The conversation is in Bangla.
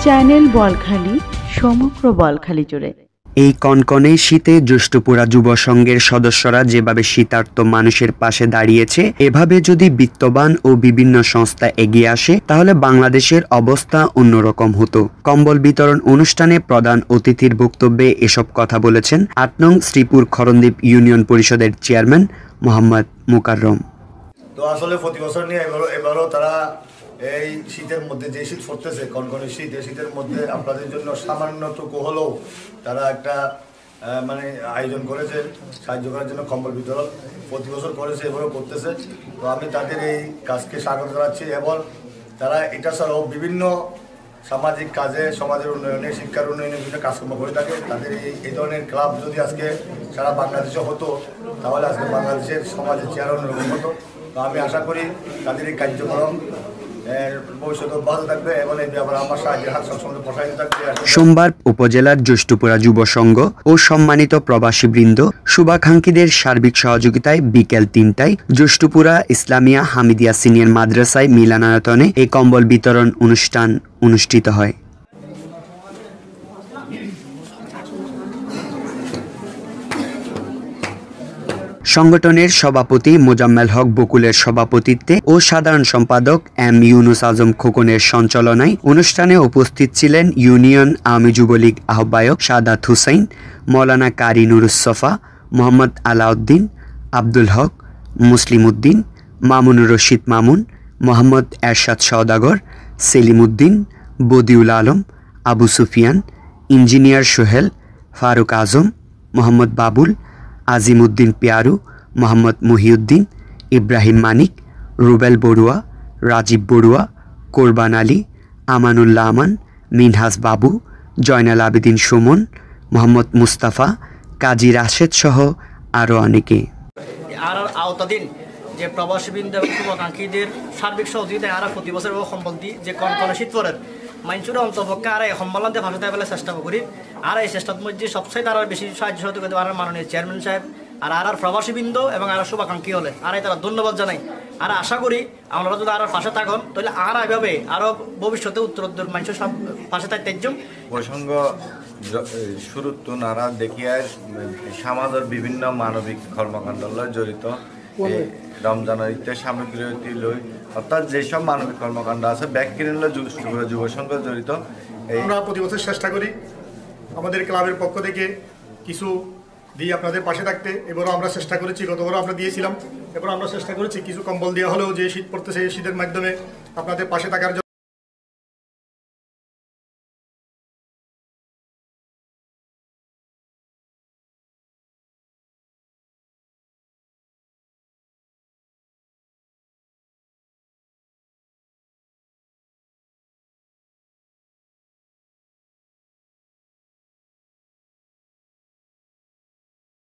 চ্যানেল বলখালি সমগ্র বলখালি জুড়ে। এই কনকনে শীতে জ্যৈষ্ঠপুরা যুব সংঘের সদস্যরা যেভাবে শীতার্ত মানুষের পাশে দাঁড়িয়েছে, এভাবে যদি বিত্তবান ও বিভিন্ন সংস্থা এগিয়ে আসে তাহলে বাংলাদেশের অবস্থা অন্যরকম হতো। কম্বল বিতরণ অনুষ্ঠানে প্রধান অতিথির বক্তব্যে এসব কথা বলেছেন ৮ নং শ্রীপুর খরণদ্বীপ ইউনিয়ন পরিষদের চেয়ারম্যান মোহাম্মদ মুকাররম। তো আসলে প্রতি বছর নিয়ে এবারও তারা এই শীতের মধ্যে যে শীত পড়তেছে, কনকনে শীত, এই শীতের মধ্যে আপনাদের জন্য সামান্যটুকু হলেও তারা একটা আয়োজন করেছে সাহায্য করার জন্য। কম্বল বিতরণ প্রতি বছর করেছে, এবারও করতেছে। তো আমি তাদের এই কাজকে স্বাগত জানাচ্ছি এবং তারা এটা ছাড়াও বিভিন্ন সামাজিক কাজে, সমাজের উন্নয়নে, শিক্ষার উন্নয়নে বিভিন্ন কাজকর্ম করে থাকে। তাদের এই ধরনের ক্লাব যদি আজকে সারা বাংলাদেশে হতো তাহলে আজকে বাংলাদেশের সমাজের চেহারা অন্যরকম হতো। তো আমি আশা করি তাদের এই কার্যক্রম সোমবার উপজেলার জ্যৈষ্ঠপুরা যুব সংঘ ও সম্মানিত প্রবাসীবৃন্দ শুভাকাঙ্ক্ষীদের সার্বিক সহযোগিতায় বিকেল ৩টায় জ্যৈষ্ঠপুরা ইসলামিয়া হামিদিয়া সিনিয়র মাদ্রাসায় মিলনায়তনে এই কম্বল বিতরণ অনুষ্ঠান অনুষ্ঠিত হয়। সংগঠনের সভাপতি মোজাম্মেল হক বকুলের সভাপতিত্বে ও সাধারণ সম্পাদক এম ইউনুস আজম খোকনের সঞ্চালনায় অনুষ্ঠানে উপস্থিত ছিলেন ইউনিয়ন আওয়ামী যুবলীগ আহ্বায়ক সাদাত হুসাইন, মৌলানা কারি নুরুসফা, মোহাম্মদ আলাউদ্দিন, আব্দুল হক, মুসলিম উদ্দিন, মামুনুর রশিদ মামুন, মোহাম্মদ এরশাদ সওদাগর, সেলিম উদ্দিন, বদিউল আলম, আবু সুফিয়ান, ইঞ্জিনিয়ার সোহেল, ফারুক আজম, মোহাম্মদ বাবুল, আজিম উদ্দিন পিয়ারু, মোহাম্মদ মহিউদ্দিন, ইব্রাহিম মানিক, রুবেল বড়ুয়া, রাজীব বড়ুয়া, কোরবান আলী, আমানুল্লাহ আমান, মিনহাস বাবু, জয়নাল আবেদিন সুমন, মোহাম্মদ মুস্তাফা, কাজী রাশেদ সহ আরও অনেকে। আর আওতাধীন যে প্রবাসীবৃন্দ এবং শুভাকাঙ্ক্ষীদের সার্বিক সহযোগিতায় আর প্রতি বছর সম্বন্ধী যে কনকনে শীত পড়েন মানুষের অন্তপক্ষে আর এই সম্মেলনতে ভাষাতে ফেলে চেষ্টা করি। আর এই চেষ্টার মধ্যে সবচেয়ে তারা বেশি সাহায্য সহযোগিতা আর মাননীয় চেয়ারম্যান সাহেব আর প্রবাসীবৃন্দ এবং আর শুভাকাঙ্ক্ষী হলে আর তারা ধন্যবাদ জানাই। আর আশা করি আমরা যদি আর পাশে থাকুন তাহলে আর এইভাবে আরও ভবিষ্যতে উত্তরোত্তর মানুষের সব পাশে থাকতে প্রসঙ্গ শুরু তো নারা দেখিয়ার সমাজের বিভিন্ন মানবিক কর্মকাণ্ড জড়িত রমজানের ইত্যাদি সামগ্রী লই অর্থাৎ যেসব মানবিক কর্মকাণ্ড আছে ব্যক্তির যুব সংঘ জড়িত। আমরা প্রতি বছর চেষ্টা করি আমাদের ক্লাবের পক্ষ থেকে কিছু দিয়ে আপনাদের পাশে থাকতে। এবারও আমরা চেষ্টা করেছি, গতবারও আমরা দিয়েছিলাম, এবার আমরা চেষ্টা করেছি কিছু কম্বল দেওয়া হলেও যে শীত পড়তেছে এই শীতের মাধ্যমে আপনাদের পাশে থাকার জন্য।